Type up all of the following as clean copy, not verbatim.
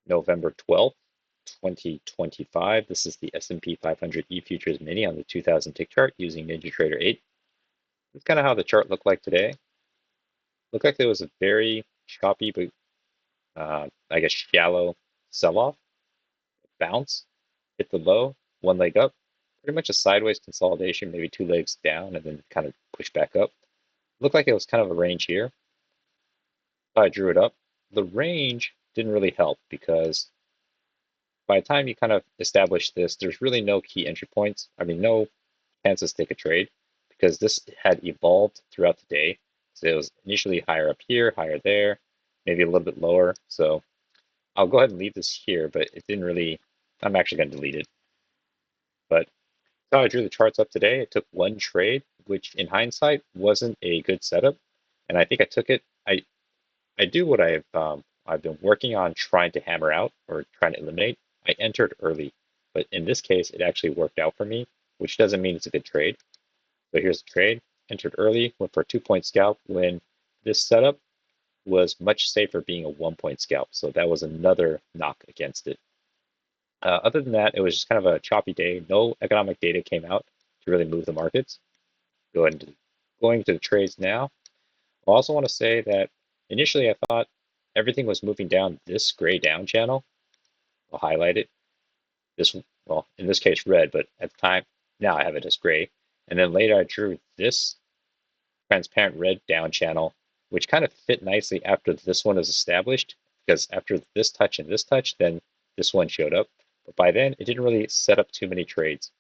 November 12th, 2025. This is the S&P 500 E-Futures Mini on the 2000 tick chart using NinjaTrader 8. This is kind of how the chart looked like today. Looked like there was a very choppy, but I guess shallow sell-off, bounce, hit the low, one leg up, pretty much a sideways consolidation, maybe two legs down, and then kind of push back up. Looked like it was kind of a range here. I drew it up. The range didn't really help because by the time you kind of establish this, there's really no key entry points. I mean, no chances to take a trade because this had evolved throughout the day. So it was initially higher up here, higher there, maybe a little bit lower. So I'll go ahead and leave this here, but it didn't really, I'm actually going to delete it. But so I drew the charts up today. It took one trade, which in hindsight wasn't a good setup. And I think I took it. I do what I've been working on trying to hammer out or trying to eliminate. I entered early, but in this case, it actually worked out for me, which doesn't mean it's a good trade. So here's the trade. Entered early, went for a 2-point scalp when this setup was much safer being a 1-point scalp. So that was another knock against it. Other than that, it was just kind of a choppy day. No economic data came out to really move the markets. Going to the trades now. I also want to say that initially I thought everything was moving down this gray down channel. I'll highlight it. This, well, in this case red, but at the time, now I have it as gray. And then later I drew this transparent red down channel, which kind of fit nicely after this one is established, because after this touch and this touch, then this one showed up. But by then, it didn't really set up too many trades.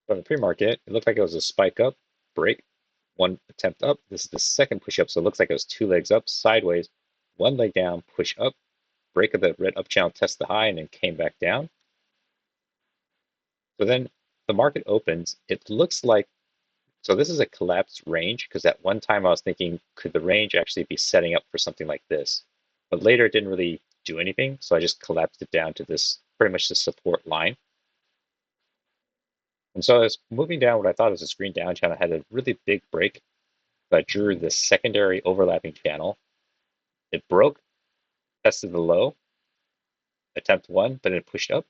From the pre-market, it looked like it was a spike up, break, one attempt up. This is the second push up, so it looks like it was two legs up, sideways, one leg down, push up, break of the red up channel, test the high, and then came back down. So then the market opens. It looks like, so this is a collapsed range, because at one time I was thinking, could the range actually be setting up for something like this? But later it didn't really do anything, so I just collapsed it down to this, pretty much the support line. And so I was moving down what I thought was a screen down channel, had a really big break. So I drew this secondary overlapping channel. It broke, tested the low, attempt one, but it pushed up.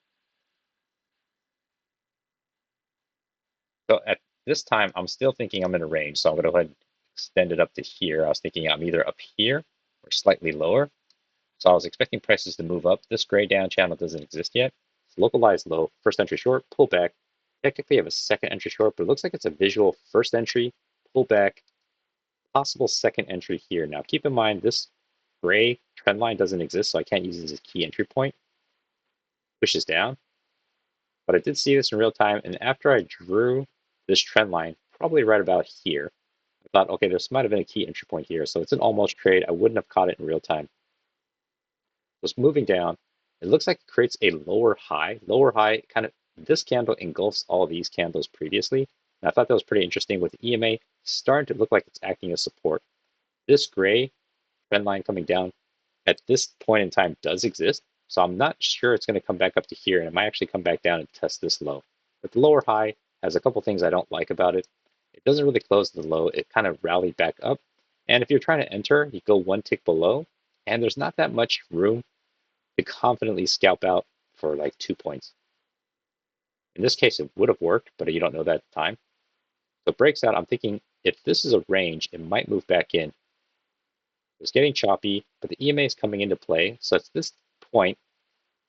So at this time, I'm still thinking I'm in a range. So I'm going to go ahead and extend it up to here. I was thinking I'm either up here or slightly lower. So I was expecting prices to move up. This gray down channel doesn't exist yet. It's localized low, first entry short, pullback. Technically, I have a second entry short, but it looks like it's a visual first entry, pullback, possible second entry here. Now, keep in mind, this gray trend line doesn't exist, so I can't use it as a key entry point. Pushes down. But I did see this in real time, and after I drew this trend line, probably right about here, I thought, okay, this might have been a key entry point here. So it's an almost trade. I wouldn't have caught it in real time. It's moving down. It looks like it creates a lower high. Lower high, kind of, this candle engulfs all these candles previously. And I thought that was pretty interesting with the EMA starting to look like it's acting as support. This gray trend line coming down at this point in time does exist. So I'm not sure it's going to come back up to here, and it might actually come back down and test this low. But the lower high has a couple things I don't like about it. It doesn't really close the low. It kind of rallied back up. And if you're trying to enter, you go one tick below, and there's not that much room to confidently scalp out for like 2 points. In this case, it would have worked, but you don't know that at the time. So it breaks out. I'm thinking if this is a range, it might move back in. It's getting choppy, but the EMA is coming into play. So at this point,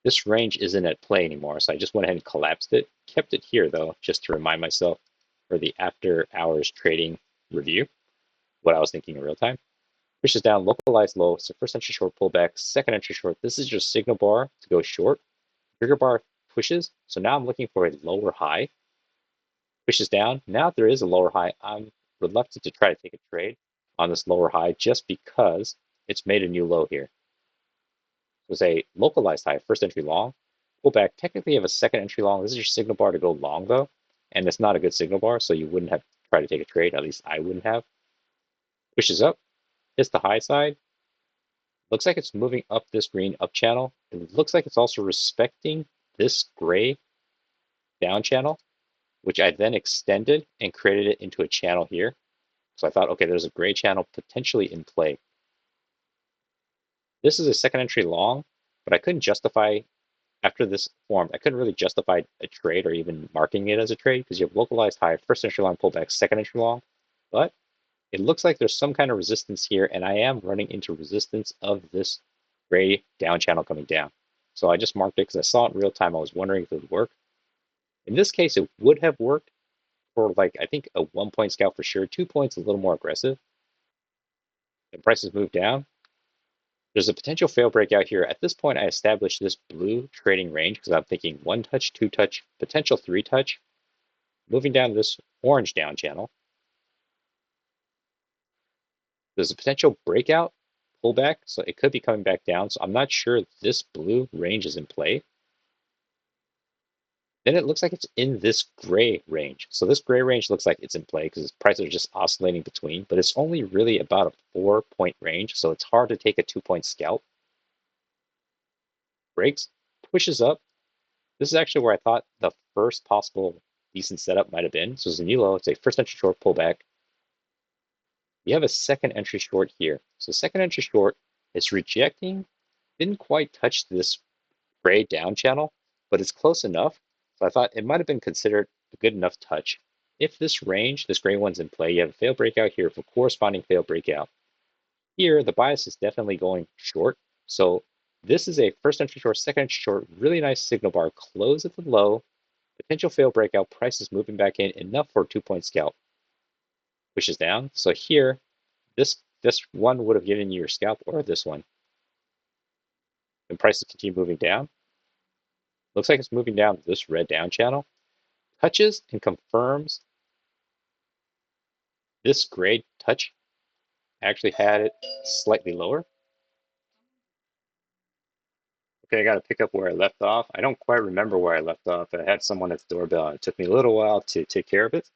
this range isn't at play anymore. So I just went ahead and collapsed it. Kept it here though, just to remind myself for the after hours trading review, what I was thinking in real time. Pushes down, localized low. So first entry short pullback, second entry short. This is your signal bar to go short. Trigger bar pushes. So now I'm looking for a lower high. Pushes down. Now if there is a lower high, I'm reluctant to try to take a trade on this lower high just because it's made a new low here. It was a localized high, first entry long. Pullback, technically you have a second entry long. This is your signal bar to go long though, and it's not a good signal bar, so you wouldn't have tried to take a trade, at least I wouldn't have. Pushes up, hits the high side. Looks like it's moving up this green up channel. It looks like it's also respecting this gray down channel, which I then extended and created it into a channel here. So I thought, okay, there's a gray channel potentially in play. This is a second entry long, but I couldn't justify, after this formed, I couldn't really justify a trade or even marking it as a trade because you have localized high, first entry long pullback, second entry long. But it looks like there's some kind of resistance here, and I am running into resistance of this gray down channel coming down. So I just marked it because I saw it in real time. I was wondering if it would work. In this case, it would have worked for like, I think a 1 point scalp for sure. 2 points a little more aggressive. The prices move down. There's a potential fail breakout here. At this point, I established this blue trading range because I'm thinking 1 touch, 2 touch, potential 3 touch, moving down this orange down channel. There's a potential breakout pullback, so it could be coming back down. So I'm not sure this blue range is in play. Then it looks like it's in this gray range. So this gray range looks like it's in play because prices are just oscillating between, but it's only really about a 4 point range. So it's hard to take a 2 point scalp. Breaks, pushes up. This is actually where I thought the first possible decent setup might have been. So it's a new low. It's a first entry short pullback. You have a second entry short here. So second entry short is rejecting, didn't quite touch this gray down channel, but it's close enough. So I thought it might have been considered a good enough touch. If this range, this gray one's in play, you have a failed breakout here for corresponding failed breakout. Here, the bias is definitely going short. So this is a first entry short, second entry short, really nice signal bar, close at the low, potential fail breakout, price is moving back in, enough for a 2 point scalp. Pushes down. So here, this one would have given you your scalp, or this one. And prices continue moving down. Looks like it's moving down this red down channel. Touches and confirms this gray touch. Actually had it slightly lower. Okay, I got to pick up where I left off. I don't quite remember where I left off. I had someone at the doorbell. It took me a little while to take care of it.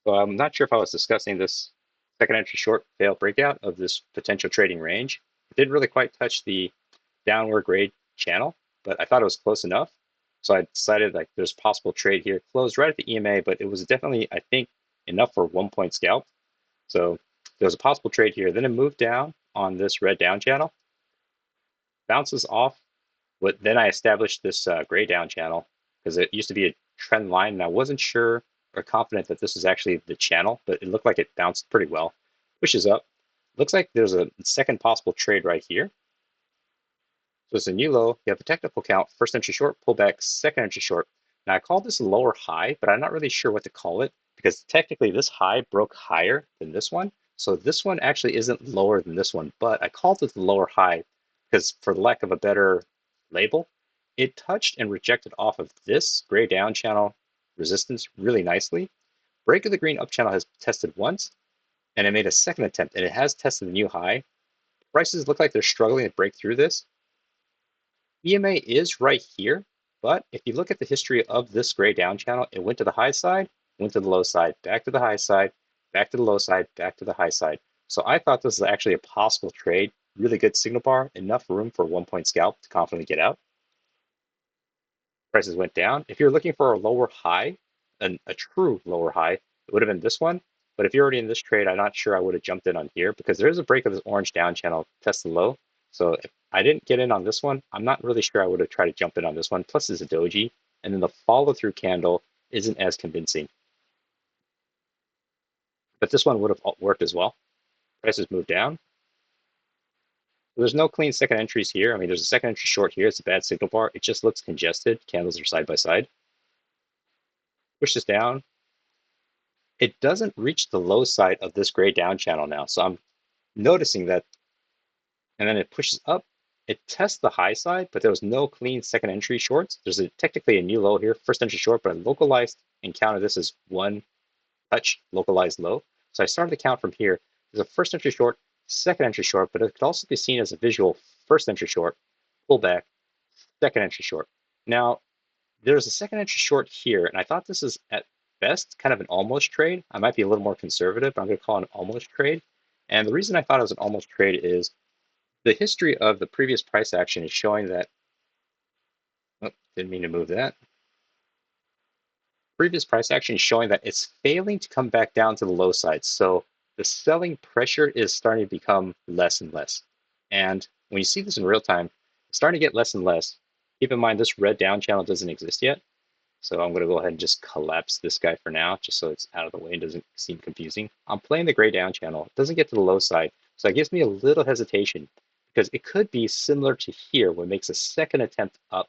So I'm not sure if I was discussing this second entry short fail breakout of this potential trading range. It didn't really quite touch the downward grade channel, but I thought it was close enough. So I decided like there's possible trade here. Closed right at the EMA, but it was definitely, I think, enough for 1 point scalp. So there was a possible trade here. Then it moved down on this red down channel, bounces off. But then I established this gray down channel because it used to be a trend line, and I wasn't sure or confident that this was actually the channel, but it looked like it bounced pretty well. Pushes up. Looks like there's a second possible trade right here. So it's a new low. You have a technical count, first entry short, pullback, second entry short. Now I call this a lower high, but I'm not really sure what to call it because technically this high broke higher than this one. So this one actually isn't lower than this one, but I called it the lower high because for lack of a better label, it touched and rejected off of this gray down channel resistance really nicely. Break of the green up channel has tested once, and it made a second attempt, and it has tested the new high. Prices look like they're struggling to break through this. EMA is right here, but if you look at the history of this gray down channel, it went to the high side, went to the low side, back to the high side, back to the low side, back to the high side. So I thought this was actually a possible trade, really good signal bar, enough room for a 1 point scalp to confidently get out. Prices went down. If you're looking for a lower high, a true lower high, it would have been this one. But if you're already in this trade, I'm not sure I would have jumped in on here because there is a break of this orange down channel, test the low. So if I didn't get in on this one, I'm not really sure I would have tried to jump in on this one. Plus it's a doji, and then the follow through candle isn't as convincing. But this one would have worked as well. Prices moved down. So there's no clean second entries here. I mean, there's a second entry short here. It's a bad signal bar. It just looks congested. Candles are side by side. Push this down. It doesn't reach the low side of this gray down channel now. So I'm noticing that, and then it pushes up. It tests the high side, but there was no clean second entry shorts. There's technically a new low here, first entry short, but I localized and counted this as 1 touch localized low. So I started the count from here. There's a first entry short, second entry short, but it could also be seen as a visual first entry short, pullback, second entry short. Now, there's a second entry short here, and I thought this is at best kind of an almost trade. I might be a little more conservative, but I'm going to call it an almost trade. And the reason I thought it was an almost trade is the history of the previous price action is showing that, oh, didn't mean to move that. Previous price action is showing that it's failing to come back down to the low side. So the selling pressure is starting to become less and less. And when you see this in real time, it's starting to get less and less. Keep in mind, this red down channel doesn't exist yet. So I'm going to go ahead and just collapse this guy for now, just so it's out of the way and doesn't seem confusing. I'm playing the gray down channel. It doesn't get to the low side, so that gives me a little hesitation because it could be similar to here where it makes a second attempt up,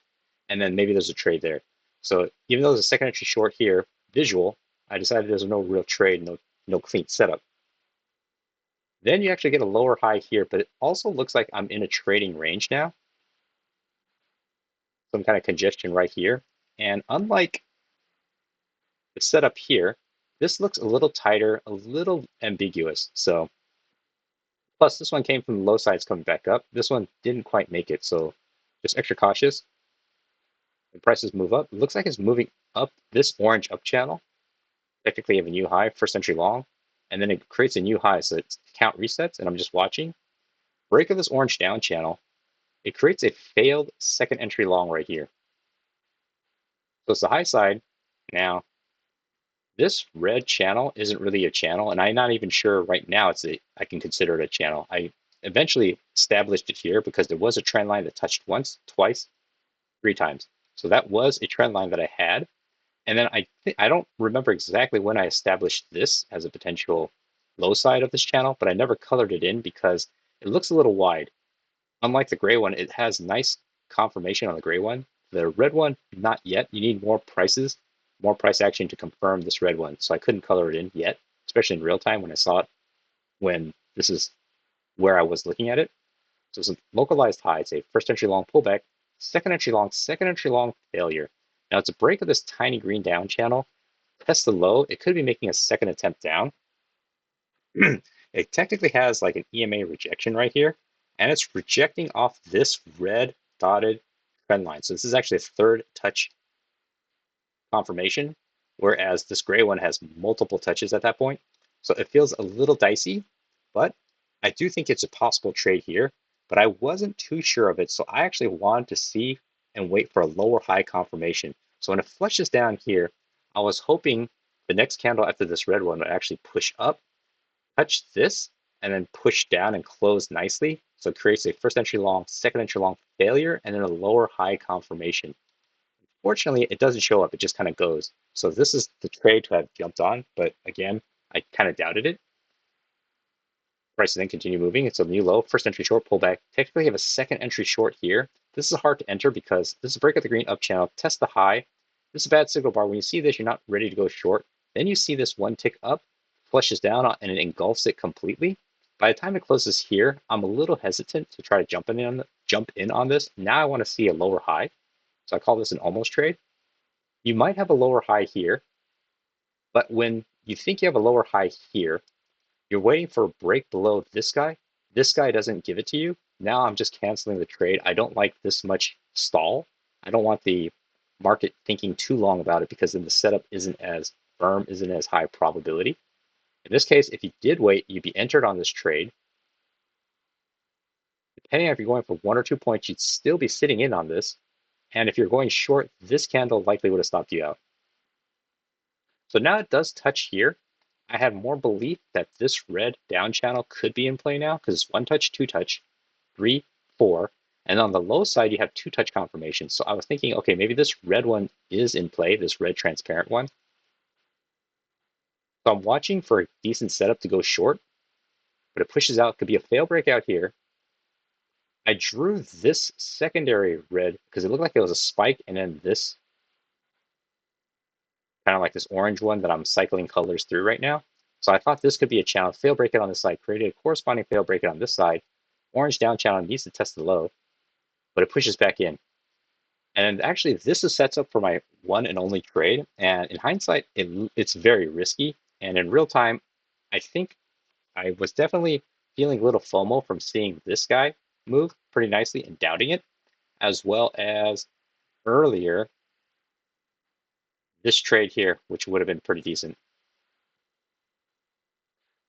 and then maybe there's a trade there. So even though there's a second entry short here, visual, I decided there's no real trade, no clean setup. Then you actually get a lower high here, but it also looks like I'm in a trading range now. Some kind of congestion right here. And unlike the setup here, this looks a little tighter, a little ambiguous. So plus this one came from the low sides coming back up. This one didn't quite make it. So just extra cautious. When prices move up, it looks like it's moving up this orange up channel. Technically have a new high, first entry long, and then it creates a new high. So its count resets and I'm just watching. Break of this orange down channel, it creates a failed second entry long right here. So it's the high side. Now, this red channel isn't really a channel, and I'm not even sure right now I can consider it a channel. I eventually established it here because there was a trend line that touched once, twice, 3 times. So that was a trend line that I had. And then I don't remember exactly when I established this as a potential low side of this channel, but I never colored it in because it looks a little wide. Unlike the gray one, it has nice confirmation on the gray one. The red one, not yet. You need more prices, more price action to confirm this red one. So I couldn't color it in yet, especially in real time when I saw it, when this is where I was looking at it. So it's a localized high, it's a first entry long pullback, second entry long failure. Now it's a break of this tiny green down channel. Test the low, it could be making a second attempt down. It technically has like an EMA rejection right here, and it's rejecting off this red dotted trend line. So this is actually a third touch confirmation, whereas this gray one has multiple touches at that point. So it feels a little dicey, but I do think it's a possible trade here, but I wasn't too sure of it. So I actually wanted to see and wait for a lower high confirmation. So when it flushes down here, I was hoping the next candle after this red one would actually push up, touch this, and then push down and close nicely. So it creates a first entry long, second entry long failure, and then a lower high confirmation. Fortunately, it doesn't show up, it just kind of goes. So this is the trade to have jumped on, but again, I kind of doubted it. Prices then continue moving. It's a new low, first entry short pullback. Technically have a second entry short here. This is hard to enter because this is a break of the green up channel, test the high. This is a bad signal bar. When you see this, you're not ready to go short. Then you see this one tick up, flushes down and it engulfs it completely. By the time it closes here, I'm a little hesitant to try to jump in on this. Now I want to see a lower high. So I call this an almost trade. You might have a lower high here, but when you think you have a lower high here, you're waiting for a break below this guy. This guy doesn't give it to you. Now I'm just canceling the trade. I don't like this much stall. I don't want the market thinking too long about it because then the setup isn't as firm, isn't as high probability. In this case, if you did wait, you'd be entered on this trade. Depending on if you're going for 1 or 2 points, you'd still be sitting in on this. And if you're going short, this candle likely would have stopped you out. So now it does touch here. I have more belief that this red down channel could be in play now because it's 1 touch, 2 touch, 3, 4. And on the low side, you have 2 touch confirmation. So I was thinking, okay, maybe this red one is in play, this red transparent one. So I'm watching for a decent setup to go short, but it pushes out, could be a fail breakout here. I drew this secondary red because it looked like it was a spike and then this kind of like this orange one that I'm cycling colors through right now. So I thought this could be a channel. Fail breakout on this side, created a corresponding fail breakout on this side. Orange down channel needs to test the low, but it pushes back in. And actually, this is sets up for my one and only trade. And in hindsight, it's very risky. And in real time, I think I was definitely feeling a little FOMO from seeing this guy move pretty nicely and doubting it, as well as earlier this trade here, which would have been pretty decent.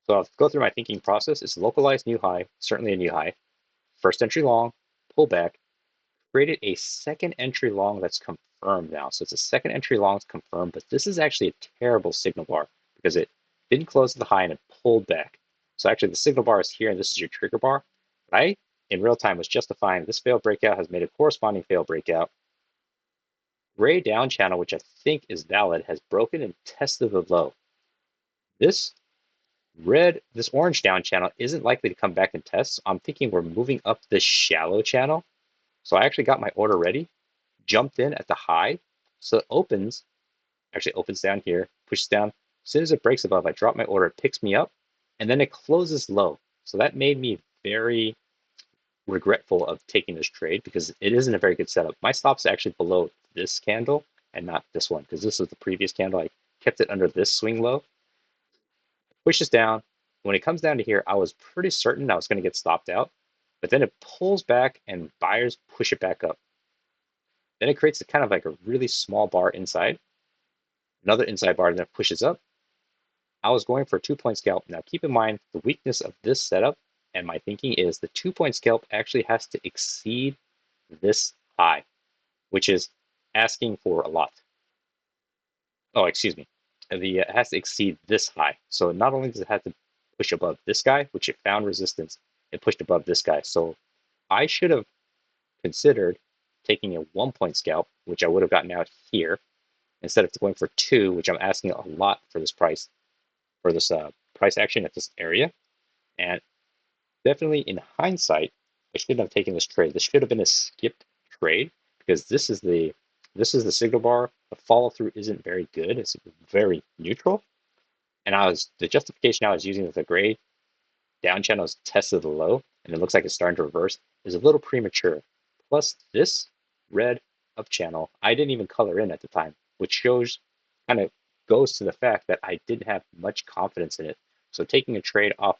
So I'll go through my thinking process. It's localized new high, certainly a new high. First entry long, pullback, created a second entry long that's confirmed now. So it's a second entry long that's confirmed, but this is actually a terrible signal bar because it didn't close at the high and it pulled back. So actually the signal bar is here and this is your trigger bar. But I in real time was justifying this failed breakout has made a corresponding failed breakout. Gray down channel, which I think is valid, has broken and tested the low. This orange down channel isn't likely to come back and test. So I'm thinking we're moving up this shallow channel. So I actually got my order ready, jumped in at the high. So it opens down here, pushes down. As soon as it breaks above, I drop my order, it picks me up, and then it closes low. So that made me very regretful of taking this trade because it isn't a very good setup. My stop's actually below this candle and not this one because this is the previous candle. I kept it under this swing low. Pushes down. When it comes down to here, I was pretty certain I was going to get stopped out, but then it pulls back and buyers push it back up. Then it creates a kind of like a really small bar inside, another inside bar, and then it pushes up. I was going for a 2-point scalp. Now keep in mind the weakness of this setup and my thinking is the 2-point scalp actually has to exceed this high, which is asking for a lot. Oh, excuse me. It has to exceed this high. So not only does it have to push above this guy, which it found resistance, it pushed above this guy. So I should have considered taking a 1-point scalp, which I would have gotten out here, instead of going for 2, which I'm asking a lot for this price, price action at this area. And definitely in hindsight, I shouldn't have taken this trade. This should have been a skipped trade because this is the signal bar. The follow through isn't very good. It's very neutral. And the justification I was using with the gray down channel is tested the low, and it looks like it's starting to reverse, is a little premature. Plus this red up channel, I didn't even color in at the time, which shows kind of goes to the fact that I didn't have much confidence in it. So taking a trade off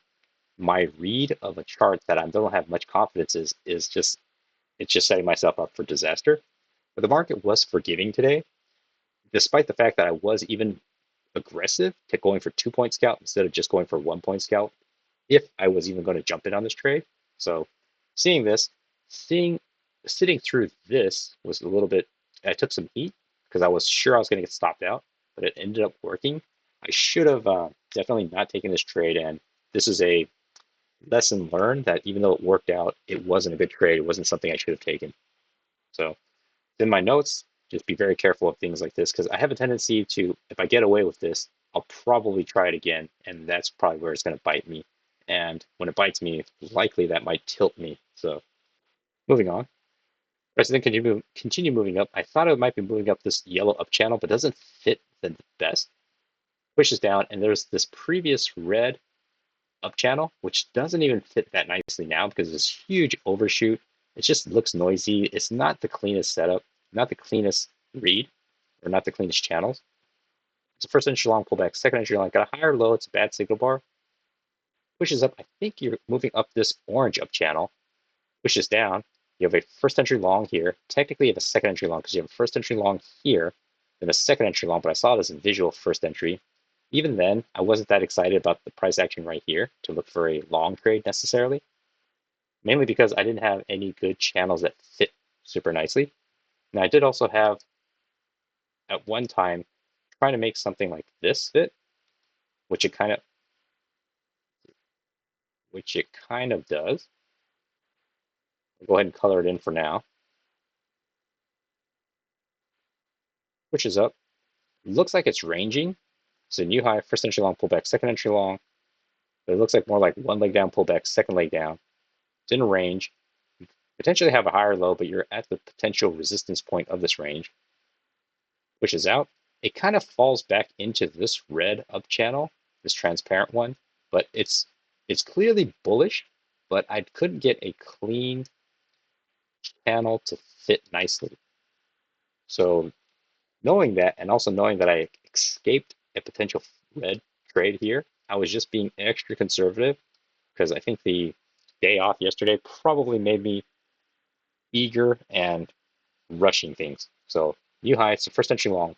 my read of a chart that I don't have much confidence is just setting myself up for disaster. But the market was forgiving today, despite the fact that I was even aggressive to going for 2-point scalp instead of just going for 1-point scalp, if I was even going to jump in on this trade. So seeing this, sitting through this was a little bit, I took some heat because I was sure I was going to get stopped out, but it ended up working. I should have definitely not taken this trade, and this is a lesson learned that even though it worked out, it wasn't a good trade. It wasn't something I should have taken. So in my notes, just be very careful of things like this because I have a tendency to, if I get away with this, I'll probably try it again, and that's probably where it's going to bite me. And when it bites me, likely that might tilt me. So moving on. Price then continue moving up. I thought it might be moving up this yellow up channel, but doesn't fit the best. Pushes down, and there's this previous red up channel, which doesn't even fit that nicely now because this huge overshoot. It just looks noisy. It's not the cleanest setup, not the cleanest read, or not the cleanest channels. It's a first entry long pullback, second entry long, got a higher low, it's a bad signal bar. Pushes up, I think you're moving up this orange up channel, pushes down. You have a first entry long here. Technically, you have a second entry long because you have a first entry long here, then a second entry long, but I saw it as a visual first entry. Even then, I wasn't that excited about the price action right here to look for a long trade necessarily, mainly because I didn't have any good channels that fit super nicely. And I did also have, at one time, trying to make something like this fit, which it kind of does. I'll go ahead and color it in for now. Pushes up. Looks like it's ranging. So new high, first entry long pullback, second entry long. But it looks like more like one leg down pullback, second leg down. It's in range. You potentially have a higher low, but you're at the potential resistance point of this range. Pushes out. It kind of falls back into this red up channel, this transparent one, but it's clearly bullish, but I couldn't get a clean channel to fit nicely. So knowing that, and also knowing that I escaped a potential red trade here, I was just being extra conservative because I think the day off yesterday probably made me eager and rushing things. So new high, it's the first entry long.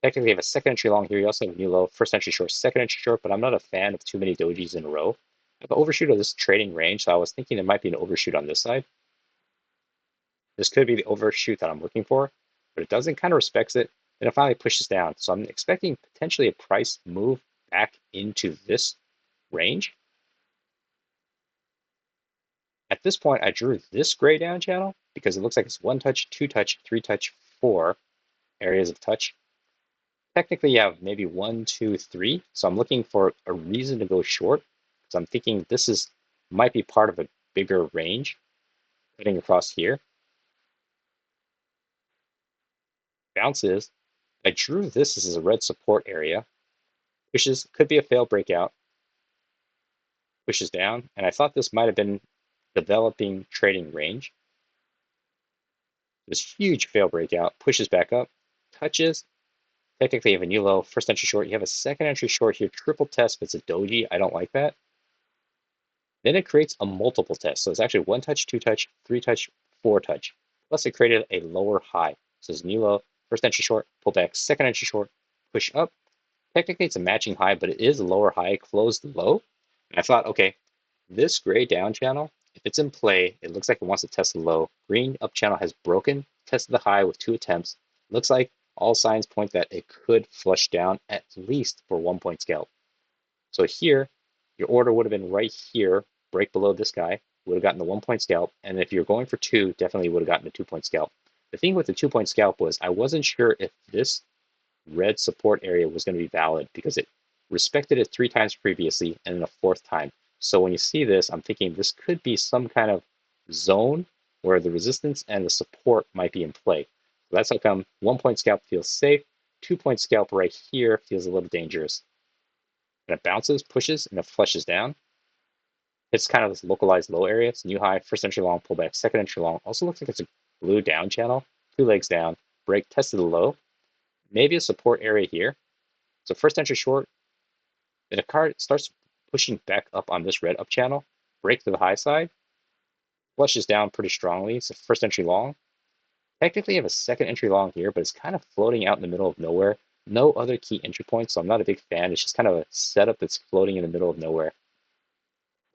Technically, you have a second entry long here. You also have a new low, first entry short, second entry short, but I'm not a fan of too many dojis in a row. I have an overshoot of this trading range, so I was thinking there might be an overshoot on this side. This could be the overshoot that I'm looking for, but it doesn't, kind of respects it, and it finally pushes down. So I'm expecting potentially a price move back into this range. At this point, I drew this gray down channel because it looks like it's one touch, two touch, three touch, four areas of touch. Technically, you have maybe one, two, three. So I'm looking for a reason to go short because I'm thinking this is might be part of a bigger range cutting across here. Bounces. I drew this as a red support area. Pushes, could be a failed breakout. Pushes down, and I thought this might have been developing trading range. This huge fail breakout, pushes back up, touches. Technically, you have a new low, first entry short. You have a second entry short here, triple test, but it's a doji. I don't like that. Then it creates a multiple test. So it's actually one touch, two touch, three touch, four touch. Plus it created a lower high. So it's new low, first entry short, pull back, second entry short, push up. Technically it's a matching high, but it is a lower high, closed low. And I thought, okay, this gray down channel, if it's in play, it looks like it wants to test the low. Green up channel has broken, tested the high with two attempts. Looks like all signs point that it could flush down at least for 1 point scalp. So here, your order would have been right here, break below this guy, would have gotten the 1 point scalp. And if you're going for two, definitely would have gotten a 2 point scalp. The thing with the 2 point scalp was I wasn't sure if this red support area was going to be valid because it respected it 3 times previously and then a fourth time. So when you see this, I'm thinking this could be some kind of zone where the resistance and the support might be in play. So that's how come 1 point scalp feels safe. 2 point scalp right here feels a little dangerous. And it bounces, pushes, and it flushes down. It's kind of this localized low area. It's new high, first entry long, pullback, second entry long. Also looks like it's a blue down channel, two legs down, break, tested the low. Maybe a support area here. So first entry short, then a card starts pushing back up on this red up channel, break to the high side, flushes down pretty strongly. It's a first entry long. Technically, you have a second entry long here, but it's kind of floating out in the middle of nowhere. No other key entry points, so I'm not a big fan. It's just kind of a setup that's floating in the middle of nowhere.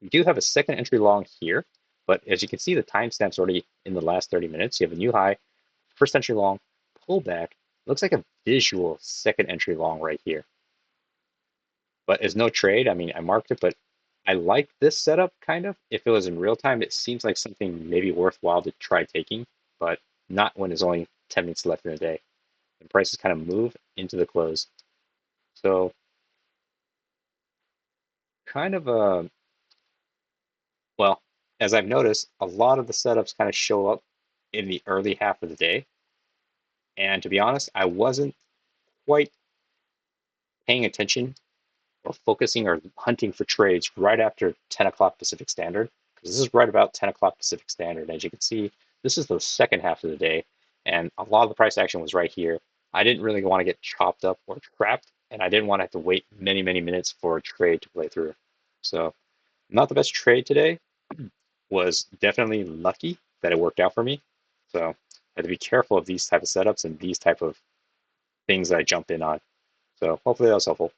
You do have a second entry long here, but as you can see, the timestamp's already in the last 30 minutes. You have a new high, first entry long, pullback. Looks like a visual second entry long right here. But as no trade, I mean, I marked it, but I like this setup kind of. If it was in real time, it seems like something maybe worthwhile to try taking, but not when there's only 10 minutes left in the day. And prices kind of move into the close. So kind of a, well, as I've noticed, a lot of the setups kind of show up in the early half of the day. And to be honest, I wasn't quite paying attention or focusing or hunting for trades right after 10 o'clock Pacific Standard, because this is right about 10 o'clock Pacific Standard. As you can see, this is the second half of the day, and a lot of the price action was right here. I didn't really want to get chopped up or trapped, and I didn't want to have to wait many, many minutes for a trade to play through. So, not the best trade today. Was definitely lucky that it worked out for me. So, I had to be careful of these type of setups and these type of things that I jump in on. So, hopefully that was helpful.